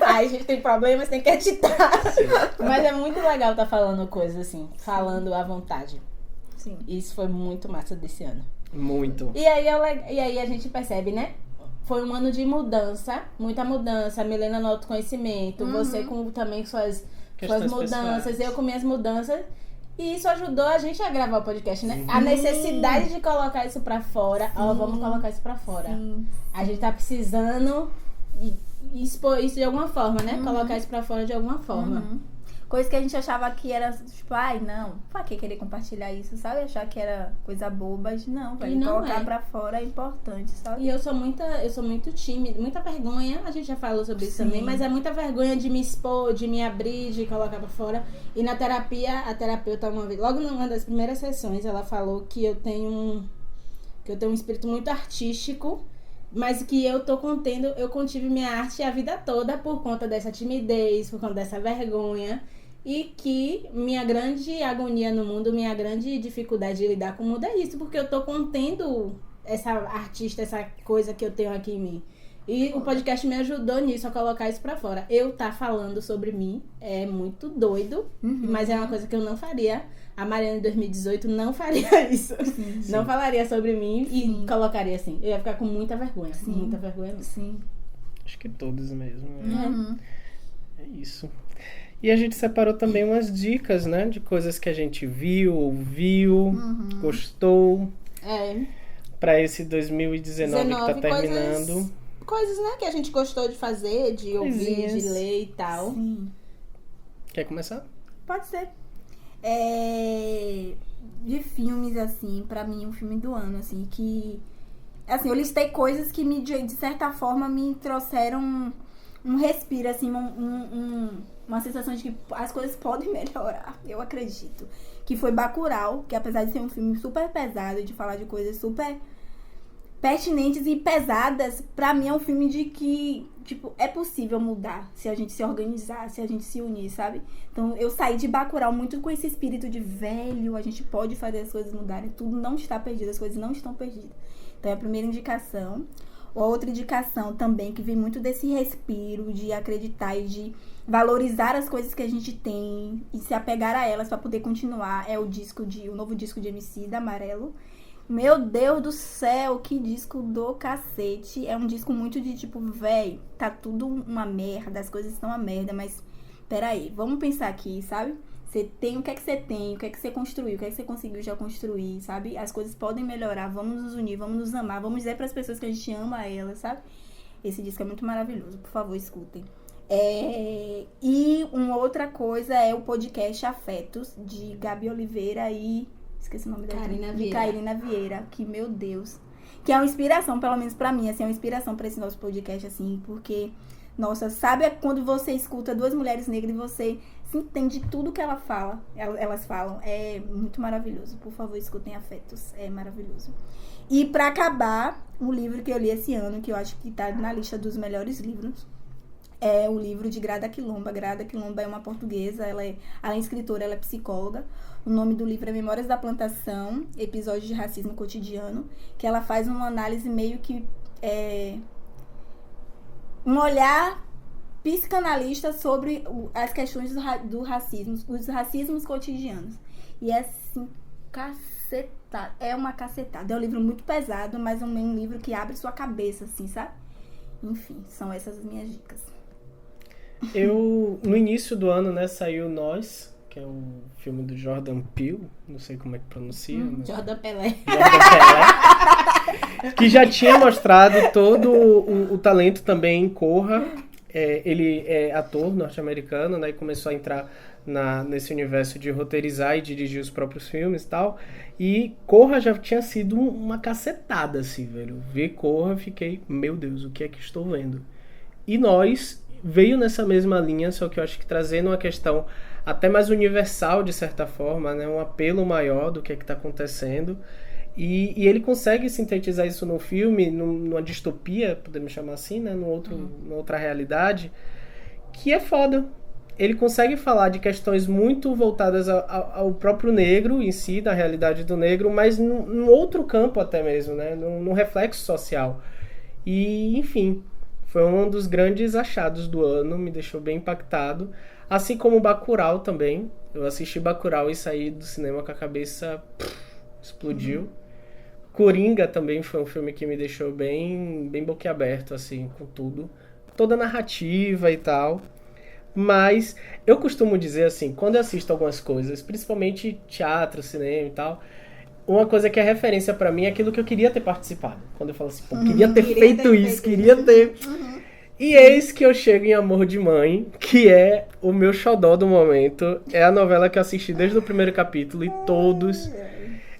Aí a gente tem problemas, tem que editar. Mas é muito legal estar falando coisas assim, falando à vontade. Sim. Isso foi muito massa desse ano. Muito. E aí a gente percebe, né? Foi um ano de mudança, muita mudança. A Milena no autoconhecimento, você com também suas Questões mudanças, pessoais. eu com minhas mudanças. E isso ajudou a gente a gravar o podcast, né? A necessidade de colocar isso pra fora. Ó, vamos colocar isso pra fora. Sim. A gente tá precisando expor isso de alguma forma, né? Colocar isso pra fora de alguma forma. Coisa que a gente achava que era, tipo, ai, não, pra que querer compartilhar isso, sabe? Achar que era coisa boba, mas não, velho. não Colocar é. pra fora é importante, sabe? E eu sou muito tímida, muita vergonha, a gente já falou sobre isso também, mas é muita vergonha de me expor, de me abrir, de colocar pra fora. E na terapia, a terapeuta uma vez, logo numa das primeiras sessões, ela falou que eu tenho um espírito muito artístico, mas que eu contive minha arte a vida toda por conta dessa timidez, por conta dessa vergonha. E que minha grande agonia no mundo, minha grande dificuldade de lidar com o mundo é isso, porque eu tô contendo essa artista, essa coisa que eu tenho aqui em mim. E o podcast me ajudou nisso, a colocar isso pra fora. Eu tá falando sobre mim é muito doido, mas é uma coisa que eu não faria. A Mariana em 2018 não faria isso. Sim. Não falaria sobre mim e colocaria assim. Eu ia ficar com muita vergonha. Muita vergonha mesmo. Sim. Acho que todos mesmo. Né? É isso. E a gente separou também umas dicas, né? De coisas que a gente viu, ouviu, gostou. Pra esse 2019 que tá terminando. Coisas, né? Que a gente gostou de fazer, de ouvir, Coisinhas. de ler e tal. Sim. Quer começar? Pode ser. De filmes, assim, pra mim, um filme do ano, assim, que... Assim, eu listei coisas que, de certa forma, me trouxeram um respiro, assim, uma sensação de que as coisas podem melhorar, eu acredito. Que foi Bacurau, que apesar de ser um filme super pesado, de falar de coisas super pertinentes e pesadas, pra mim é um filme de que, tipo, é possível mudar se a gente se organizar, se a gente se unir, sabe? Então eu saí de Bacurau muito com esse espírito de velho, a gente pode fazer as coisas mudarem, tudo não está perdido, as coisas não estão perdidas. Então é a primeira indicação. A outra indicação também, que vem muito desse respiro de acreditar e de valorizar as coisas que a gente tem e se apegar a elas pra poder continuar, é o novo disco de Emicida, Amarelo. Meu Deus do céu, que disco do cacete. É um disco muito de tipo, véi, tá tudo uma merda, as coisas estão uma merda, mas peraí, vamos pensar aqui, sabe? Você tem o que é que você tem, o que é que você construiu, o que é que você conseguiu já construir, sabe? As coisas podem melhorar, vamos nos unir, vamos nos amar, vamos dizer pras pessoas que a gente ama elas, sabe? Esse disco é muito maravilhoso, por favor, escutem. E uma outra coisa é o podcast Afetos, de Gabi Oliveira e... Esqueci o nome dela. Karina Vieira, que, meu Deus. Que é uma inspiração, pelo menos pra mim, assim, é uma inspiração pra esse nosso podcast, assim, porque... Nossa, sabe quando você escuta duas mulheres negras e você se entende tudo que elas falam? É muito maravilhoso. Por favor, escutem Afetos. É maravilhoso. E pra acabar, um livro que eu li esse ano, que eu acho que tá na lista dos melhores livros, é o livro de Grada Quilomba. Grada Quilomba é uma portuguesa, além de escritora, ela é psicóloga. O nome do livro é Memórias da Plantação, Episódios de Racismo Cotidiano, que ela faz uma análise meio que... um olhar psicanalista sobre as questões do racismo, os racismos cotidianos. E é assim, cacetada. É uma cacetada. É um livro muito pesado, mas é um livro que abre sua cabeça, assim, sabe? Enfim, são essas as minhas dicas. No início do ano, né, saiu Nós, que é um filme do Jordan Peele, não sei como é que pronuncia. Né? Jordan Pelé. Que já tinha mostrado todo o talento também em Corra. Ele é ator norte-americano, né, e começou a entrar nesse universo de roteirizar e dirigir os próprios filmes e tal. E Corra já tinha sido uma cacetada, assim, velho. Ver Corra, fiquei, meu Deus, o que é que estou vendo? E Nós veio nessa mesma linha, só que eu acho que trazendo uma questão até mais universal, de certa forma, né? Um apelo maior do que é que está acontecendo. E ele consegue sintetizar isso no filme, numa distopia, podemos chamar assim, né? Numa outra realidade, que é foda. Ele consegue falar de questões muito voltadas ao próprio negro em si, da realidade do negro, mas num outro campo até mesmo, né? Num reflexo social. E, enfim, foi um dos grandes achados do ano, me deixou bem impactado. Assim como Bacurau também. Eu assisti Bacurau e saí do cinema com a cabeça... explodiu. Coringa também foi um filme que me deixou bem boquiaberto, assim, com tudo. Toda a narrativa e tal. Mas eu costumo dizer assim, quando eu assisto algumas coisas, principalmente teatro, cinema e tal, uma coisa que é referência pra mim é aquilo que eu queria ter participado. Quando eu falo assim, pô, queria ter feito isso, queria ter... E eis que eu chego em Amor de Mãe, que é o meu xodó do momento. É a novela que eu assisti desde o primeiro capítulo e todos...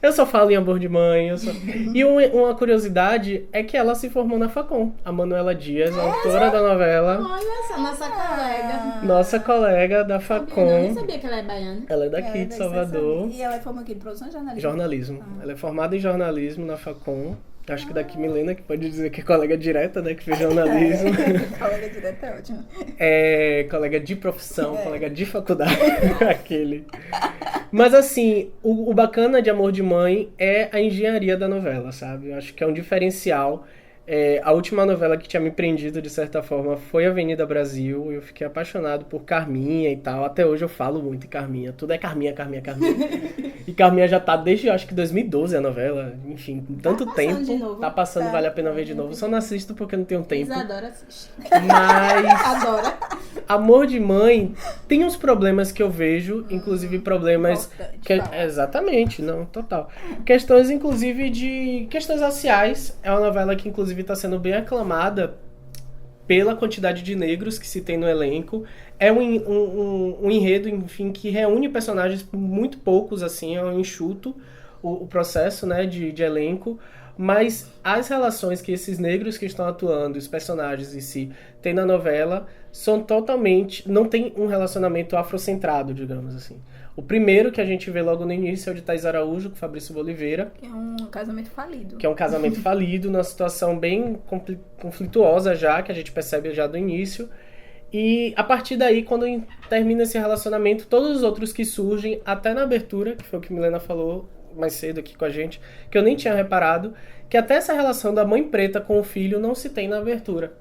Eu só falo em Amor de Mãe. E uma curiosidade é que ela se formou na Facom. A Manuela Dias, autora da novela. Olha essa nossa colega. Nossa colega da Eu Facom. nem sabia que ela é baiana. Ela é daqui de Salvador. E ela é formada aqui de produção de jornalismo? Jornalismo. Ela é formada em jornalismo na Facom. Acho que daqui Milena, que pode dizer que é colega direta, né? Que fez jornalismo. Colega direta é ótimo. É colega de profissão, colega de faculdade. Aquele. Mas assim, o bacana de Amor de Mãe é a engenharia da novela, sabe? Eu acho que é um diferencial. A última novela que tinha me prendido, de certa forma, foi Avenida Brasil. Eu fiquei apaixonado por Carminha e tal. Até hoje eu falo muito em Carminha. Tudo é Carminha, Carminha, Carminha. E Carminha já tá desde, acho que 2012 a novela. Enfim, tanto tempo. De novo. Tá passando, vale a pena ver de novo. Só não assisto porque não tenho tempo. Isadora assiste. Mas Adora. Amor de Mãe tem uns problemas que eu vejo, inclusive problemas... Exatamente, não, total. Questões, inclusive, de questões raciais. É uma novela que, inclusive, está sendo bem aclamada pela quantidade de negros que se tem no elenco. É um enredo, enfim, que reúne personagens muito poucos, assim, é um enxuto o processo, né, de elenco. Mas as relações que esses negros que estão atuando, os personagens em si, têm na novela, são totalmente... Não tem um relacionamento afrocentrado, digamos assim. O primeiro que a gente vê logo no início é o de Thaís Araújo com Fabrício Oliveira. Que é um casamento falido. Que é um casamento falido, numa situação bem conflituosa já, que a gente percebe já do início. E a partir daí, quando termina esse relacionamento, todos os outros que surgem, até na abertura, que foi o que Milena falou mais cedo aqui com a gente, que eu nem tinha reparado, que até essa relação da mãe preta com o filho não se tem na abertura.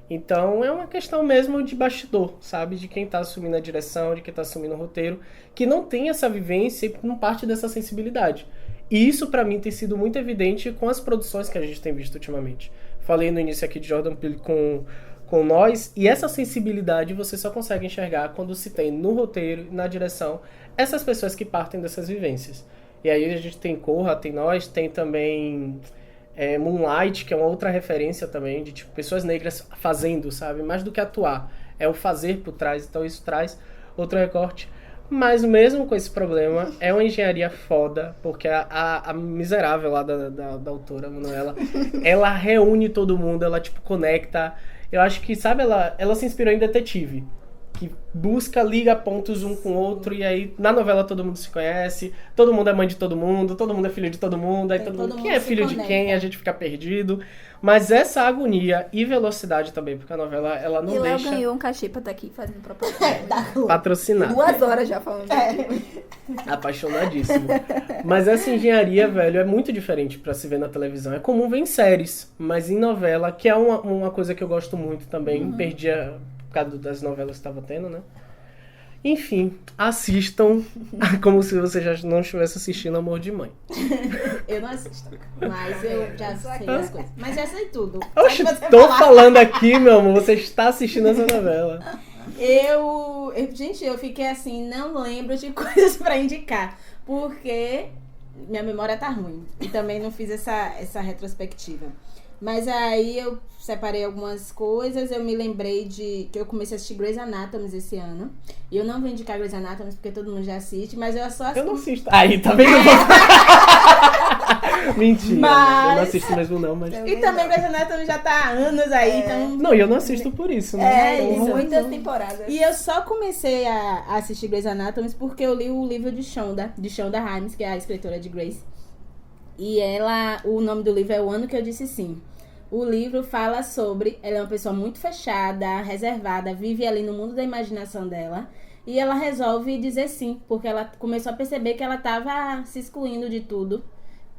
Então é uma questão mesmo de bastidor, sabe? De quem tá assumindo a direção, de quem tá assumindo o roteiro, que não tem essa vivência e não parte dessa sensibilidade. E isso pra mim tem sido muito evidente com as produções que a gente tem visto ultimamente. Falei no início aqui de Jordan Peele com Nós, e essa sensibilidade você só consegue enxergar quando se tem no roteiro e na direção essas pessoas que partem dessas vivências. E aí a gente tem Corra, tem Nós, tem também Moonlight, que é uma outra referência também de tipo, pessoas negras fazendo, sabe? Mais do que atuar, é o fazer por trás. Então isso traz outro recorte. Mas mesmo com esse problema, é uma engenharia foda, porque a miserável lá da autora, Manuela, ela reúne todo mundo, ela tipo conecta. Eu acho que, sabe, ela se inspirou em Detetive, que busca, liga pontos um com o outro, e aí na novela todo mundo se conhece, todo mundo é mãe de todo mundo é filho de todo mundo, aí todo mundo quem é filho de quem, a gente fica perdido. Mas essa agonia e velocidade também, porque a novela, ela não deixa... E Léo ganhou um cachê pra estar aqui fazendo propaganda. Patrocinado. 2 horas já falando. Apaixonadíssimo. Mas essa engenharia, velho, é muito diferente pra se ver na televisão. É comum ver em séries, mas em novela, que é uma coisa que eu gosto muito também, perdia por causa das novelas que estava tendo, né? Enfim, assistam como se você já não estivesse assistindo Amor de Mãe. Eu não assisto, mas eu já sei as coisas. Mas já sei tudo. Oxe, tô falando aqui, meu amor, você está assistindo essa novela. Gente, eu fiquei assim, não lembro de coisas pra indicar, porque minha memória tá ruim. E também não fiz essa retrospectiva. Mas aí eu separei algumas coisas, eu me lembrei que eu comecei a assistir Grey's Anatomy esse ano. E eu não vou indicar Grey's Anatomy porque todo mundo já assiste, mas eu só assisto... Eu não assisto. Aí, tá vendo? Mentira, mas... eu não assisto mesmo não, mas... E também Grey's Anatomy já tá há anos aí, então... Não, e eu não assisto por isso, né? Isso, muitas temporadas. E eu só comecei a assistir Grey's Anatomy porque eu li o livro de Shonda Rhimes, que é a escritora de Grey's. E o nome do livro é O Ano Que Eu Disse Sim. O livro fala sobre... Ela é uma pessoa muito fechada, reservada, vive ali no mundo da imaginação dela. E ela resolve dizer sim, porque ela começou a perceber que ela estava se excluindo de tudo.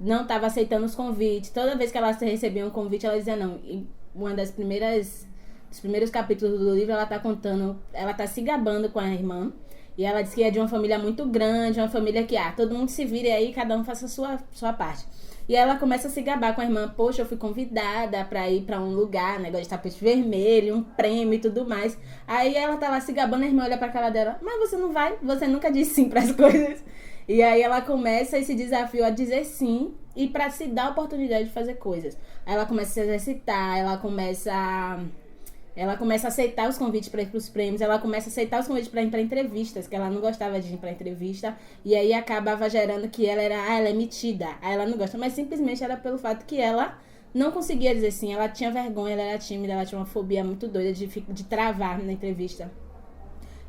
Não estava aceitando os convites. Toda vez que ela recebia um convite, ela dizia não. E uma dos primeiros capítulos do livro, ela tá contando... Ela tá se gabando com a irmã, E ela disse que é de uma família muito grande, uma família que, todo mundo se vire aí, cada um faça a sua parte. E ela começa a se gabar com a irmã. Poxa, eu fui convidada pra ir pra um lugar, negócio de tapete vermelho, um prêmio e tudo mais. Aí ela tá lá se gabando, a irmã olha pra cara dela. Mas você não vai? Você nunca disse sim pras coisas. E aí ela começa esse desafio a dizer sim e pra se dar a oportunidade de fazer coisas. Aí ela começa a se exercitar, ela começa a aceitar os convites para ir para os prêmios, ela começa a aceitar os convites para ir para entrevistas, que ela não gostava de ir para entrevista, e aí acabava gerando que ela é metida, aí ela não gosta, mas simplesmente era pelo fato que ela não conseguia dizer sim, ela tinha vergonha, ela era tímida, ela tinha uma fobia muito doida de travar na entrevista.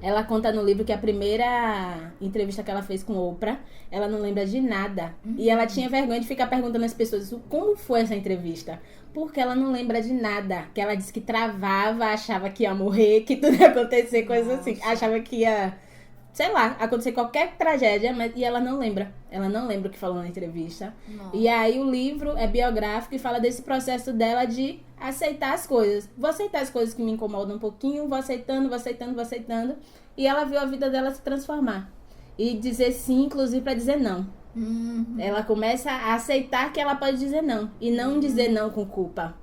Ela conta no livro que a primeira entrevista que ela fez com Oprah, ela não lembra de nada. E ela tinha vergonha de ficar perguntando às pessoas como foi essa entrevista. Porque ela não lembra de nada. Que ela disse que travava, achava que ia morrer, que tudo ia acontecer, coisas assim. Achava que ia, sei lá, acontecer qualquer tragédia, e ela não lembra. Ela não lembra o que falou na entrevista. Não. E aí o livro é biográfico e fala desse processo dela de aceitar as coisas. Vou aceitar as coisas que me incomodam um pouquinho, vou aceitando. E ela viu a vida dela se transformar. E dizer sim, inclusive, para dizer não. Ela começa a aceitar que ela pode dizer não. E não dizer não com culpa.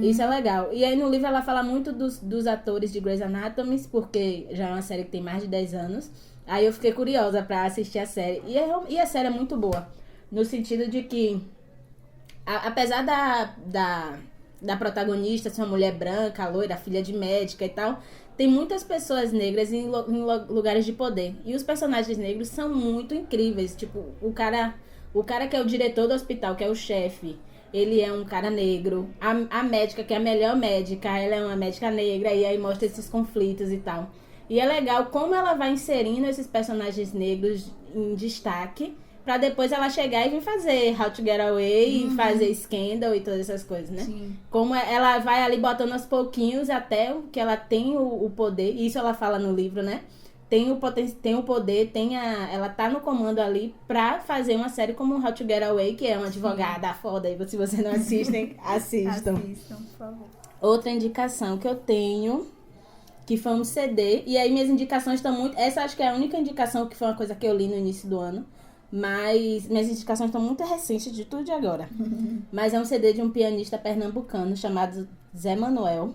Isso é legal. E aí no livro ela fala muito dos atores de Grey's Anatomy, porque já é uma série que tem mais de 10 anos. Aí eu fiquei curiosa pra assistir a série. E a série é muito boa. No sentido de que, apesar da protagonista ser uma mulher branca, loira, filha de médica e tal, tem muitas pessoas negras em lugares de poder. E os personagens negros são muito incríveis. Tipo, o cara que é o diretor do hospital, que é o chefe, ele é um cara negro. A médica, que é a melhor médica, ela é uma médica negra. E aí mostra esses conflitos e tal. E é legal como ela vai inserindo esses personagens negros em destaque, pra depois ela chegar e vir fazer How to Get Away e fazer Scandal e todas essas coisas, né? Sim. Como ela vai ali botando aos pouquinhos até que ela tem o poder, isso ela fala no livro, né? Tem o poder, ela tá no comando ali pra fazer uma série como How to Get Away, que é uma advogada foda, e se vocês não assistem, assistam. Assistam, por favor. Outra indicação que eu tenho, que foi um CD, e aí minhas indicações estão muito... Essa acho que é a única indicação que foi uma coisa que eu li no início do ano, mas minhas indicações estão muito recentes de tudo de agora. Mas é um CD de um pianista pernambucano chamado Zé Manuel.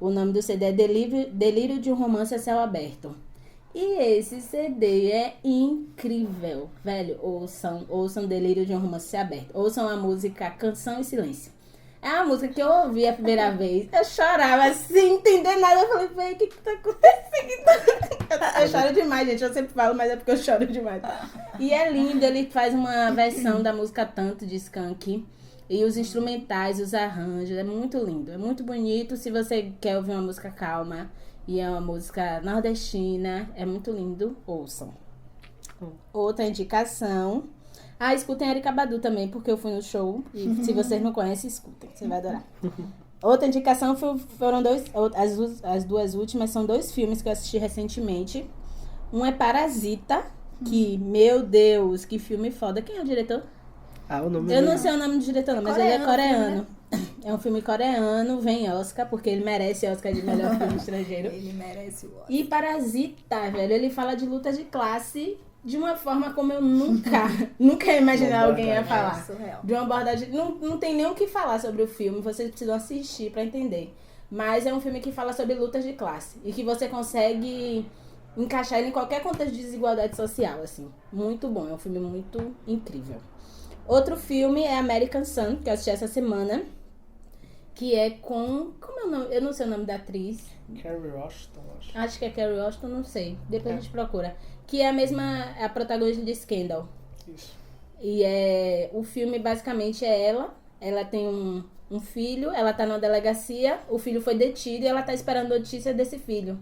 O nome do CD é Delírio de um Romance a Céu Aberto. E esse CD é incrível, velho. Ouçam Delírio de um Romance a Céu Aberto. Ouçam a música Canção e Silêncio. É uma música que eu ouvi a primeira vez. Eu chorava sem entender nada. Eu falei, véi, o que tá acontecendo? Eu choro demais, gente. Eu sempre falo, mas é porque eu choro demais. E é lindo. Ele faz uma versão da música Tanto, de Skank. E os instrumentais, os arranjos. É muito lindo. É muito bonito. Se você quer ouvir uma música calma e é uma música nordestina, é muito lindo. Ouçam. Outra indicação... escutem Erykah Badu também, porque eu fui no show. E se vocês não conhecem, escutem. Você vai adorar. Outra indicação foram as duas últimas são 2 filmes que eu assisti recentemente. Um é Parasita, que, meu Deus, que filme foda. Quem é o diretor? O nome Eu não sei o nome do diretor, não, mas ele é coreano. Filme, né? É um filme coreano, vem Oscar, porque ele merece Oscar de melhor filme estrangeiro. Ele merece o Oscar. E Parasita, velho, ele fala de lutas de classe de uma forma como eu nunca ia imaginar alguém ia falar. Surreal. De uma abordagem... Não tem nem o que falar sobre o filme, vocês precisam assistir pra entender. Mas é um filme que fala sobre lutas de classe. E que você consegue encaixar ele em qualquer contexto de desigualdade social, assim. Muito bom, é um filme muito incrível. Outro filme é American Sun, que eu assisti essa semana. Que é com... Como é o nome? Eu não sei o nome da atriz. Kerry Washington, acho. Acho que é Kerry Washington, não sei. Depois a gente procura. Que é a protagonista de Scandal. Isso. E o filme basicamente é ela. Ela tem um filho, ela tá numa delegacia, o filho foi detido e ela tá esperando notícia desse filho.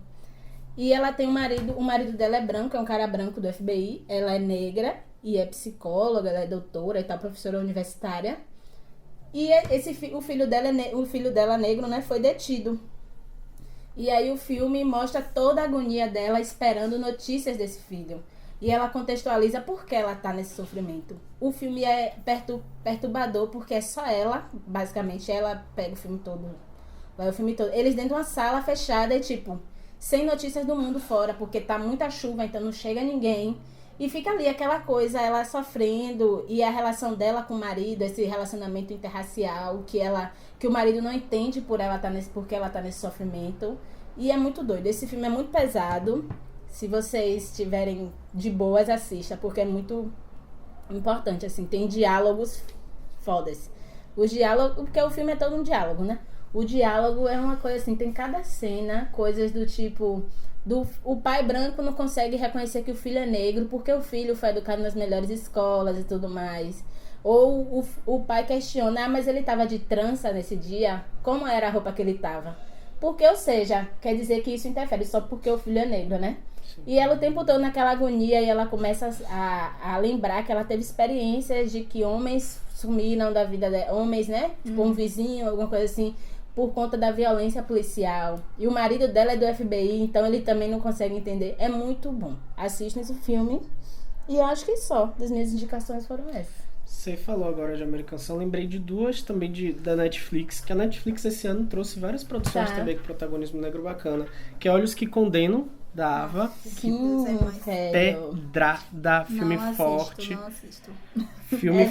E ela tem um marido, o marido dela é branco, é um cara branco do FBI, ela é negra e é psicóloga, ela é doutora e tal, professora universitária. E o filho dela negro, né, foi detido. E aí o filme mostra toda a agonia dela esperando notícias desse filho. E ela contextualiza por que ela tá nesse sofrimento. O filme é perturbador porque é só ela, basicamente, ela pega o filme todo. Vai o filme todo. Eles dentro de uma sala fechada e tipo, sem notícias do mundo fora, porque tá muita chuva, então não chega ninguém. E fica ali aquela coisa, ela sofrendo, e a relação dela com o marido, esse relacionamento interracial, que o marido não entende porque ela tá nesse sofrimento. E é muito doido. Esse filme é muito pesado. Se vocês estiverem de boas, assista, porque é muito importante, assim, tem diálogos fodas. Os diálogos, porque o filme é todo um diálogo, né? O diálogo é uma coisa assim, tem cada cena, coisas do tipo... o pai branco não consegue reconhecer que o filho é negro porque o filho foi educado nas melhores escolas e tudo mais. Ou o pai questiona, mas ele tava de trança nesse dia? Como era a roupa que ele tava? Porque, ou seja, quer dizer que isso interfere só porque o filho é negro, né? Sim. E ela o tempo todo naquela agonia, e ela começa a lembrar que ela teve experiências de que homens sumiram da vida dela. Homens, né? Tipo um vizinho, alguma coisa assim, por conta da violência policial. E o marido dela é do FBI, então ele também não consegue entender. É muito bom. Assista esse filme. E eu acho que só. Das minhas indicações foram essas. Você falou agora de American São, lembrei de duas também da Netflix, que a Netflix esse ano trouxe várias produções também com protagonismo negro bacana, que é Olhos que Condenam, da Ava. Sim, pedrada, filme não forte. Assisto. Filme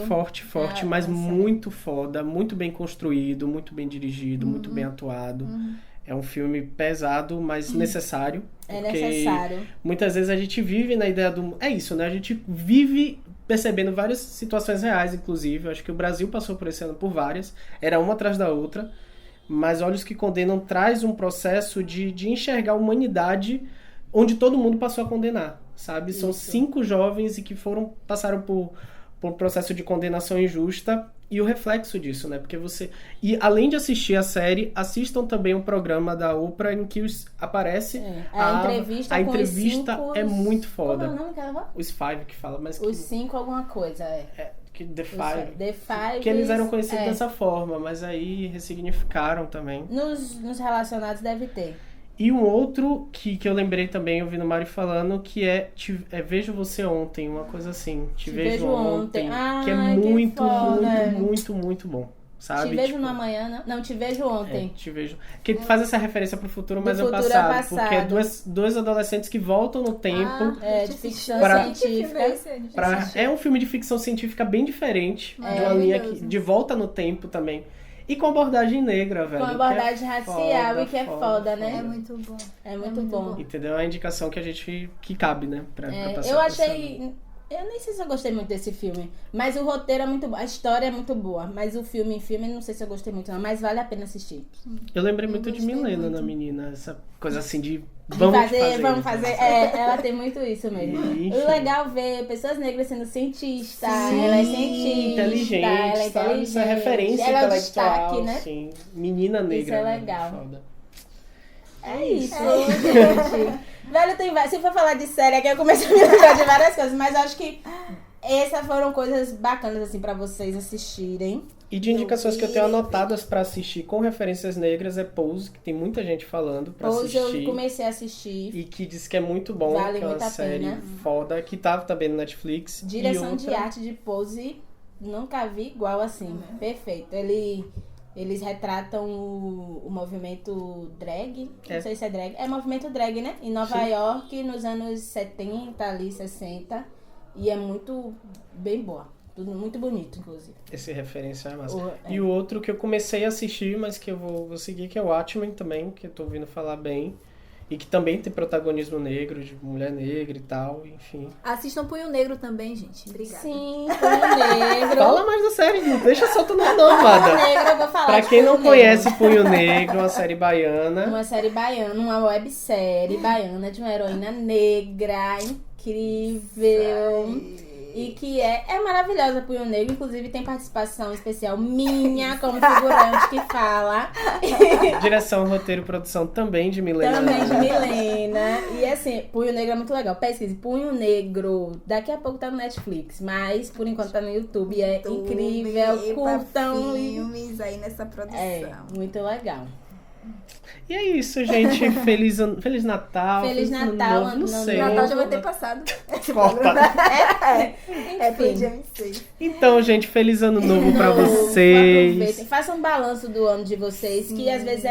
forte, mas muito foda, muito bem construído, muito bem dirigido, muito bem atuado. É um filme pesado, mas necessário. É necessário. Muitas vezes a gente vive na ideia do... É isso, né? A gente vive percebendo várias situações reais, inclusive. Eu acho que o Brasil passou por esse ano por várias. Era uma atrás da outra. Mas Olhos que Condenam traz um processo de enxergar a humanidade onde todo mundo passou a condenar, sabe? Isso. São 5 jovens e que passaram por um processo de condenação injusta e o reflexo disso, né? Porque E além de assistir a série, assistam também um programa da Oprah em que aparece a entrevista a entrevista com os 5... é muito foda. Como é o nome que ela fala? Os 5 que fala, mas... Os 5 alguma coisa, que The Five. Que eles eram conhecidos dessa forma, mas aí ressignificaram também. Nos relacionados deve ter. E um outro que eu lembrei também, ouvindo o Mari falando, que é Vejo Você Ontem, uma coisa assim. Te Vejo Ontem. Que é muito, muito bom. Sabe? Te Vejo no Amanhã, não, Te Vejo Ontem. Te Vejo. Que faz essa referência pro futuro, mas é o passado. Porque é dois adolescentes que voltam no tempo. De ficção científica. É um filme de ficção científica bem diferente. De uma linha de volta no tempo também. E com abordagem negra, velho. Com abordagem racial que é foda, né? É muito bom. É muito bom. Entendeu? É a indicação que que cabe, né? Pra passar eu achei... Eu nem sei se eu gostei muito desse filme. Mas o roteiro é muito bom. A história é muito boa. Mas o filme, não sei se eu gostei muito, não. Mas vale a pena assistir. Eu lembrei muito de Milena na menina. Essa coisa assim de... Vamos fazer. Ela tem muito isso mesmo. O legal ver pessoas negras sendo cientista. Sim, ela é cientista. Inteligente, sabe? Essa referência ela intelectual. É o destaque, né? Sim. Menina negra. Isso é legal. Foda. É isso, gente. Velho, se for falar de série aqui, eu comecei a me lembrar de várias coisas. Mas acho que essas foram coisas bacanas, assim, pra vocês assistirem. E de indicações que eu tenho anotadas pra assistir com referências negras é Pose, que tem muita gente falando pra assistir. Pose eu comecei a assistir. E que diz que é muito bom. Vale que é muito uma a série pena. Foda, que tava também no Netflix. Direção de arte de Pose, nunca vi igual assim. Perfeito. Eles retratam o movimento drag. Não sei se é drag. É movimento drag, né? Em Nova York, nos anos 70, ali, 60. E é muito bem boa. Tudo muito bonito, inclusive. Esse referência é massa. E o outro que eu comecei a assistir, mas que eu vou seguir, que é o Watchmen também, que eu tô ouvindo falar bem. E que também tem protagonismo negro, de mulher negra e tal, enfim. Assistam Punho Negro também, gente. Obrigada. Sim, Punho Negro. Fala mais da série, não deixa só tu não, amada. Punho Negro, eu vou falar. Pra quem não conhece Punho Negro, uma série baiana. Uma série baiana, uma websérie baiana de uma heroína negra, incrível. E que é maravilhosa, Punho Negro. Inclusive tem participação especial minha como figurante que fala. Direção, roteiro e produção também de Milena. Também de Milena. E assim, Punho Negro é muito legal. Pesquise, Punho Negro. Daqui a pouco tá no Netflix, mas por enquanto tá no YouTube. Incrível. Curtam. Filmes aí nessa produção. É, muito legal. E é isso, gente. Feliz Natal. Feliz Ano Natal, Novo, não Ano sei. Natal já vai ter passado. Corta. É pro dia 26. Então, gente, feliz ano novo pra Aproveitem, vocês. façam um balanço do ano de vocês, que às vezes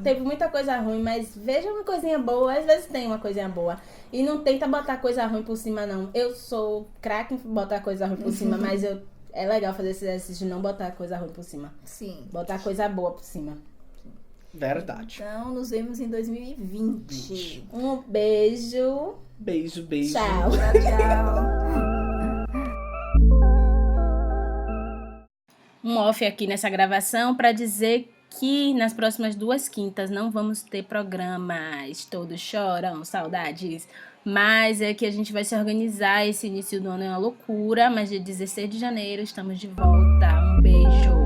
teve muita coisa ruim, mas veja uma coisinha boa, às vezes tem uma coisinha boa. E não tenta botar coisa ruim por cima, não. Eu sou craque em botar coisa ruim por cima, mas é legal fazer esse exercício de não botar coisa ruim por cima. Sim. Botar coisa boa por cima. Verdade. Então, nos vemos em 2020. Um beijo. Beijo, beijo. Tchau. Tchau. Um off aqui nessa gravação para dizer que nas próximas 2 quintas não vamos ter programas. Todos choram, saudades. Mas é que a gente vai se organizar. Esse início do ano é uma loucura. Mas dia 16 de janeiro estamos de volta. Um beijo.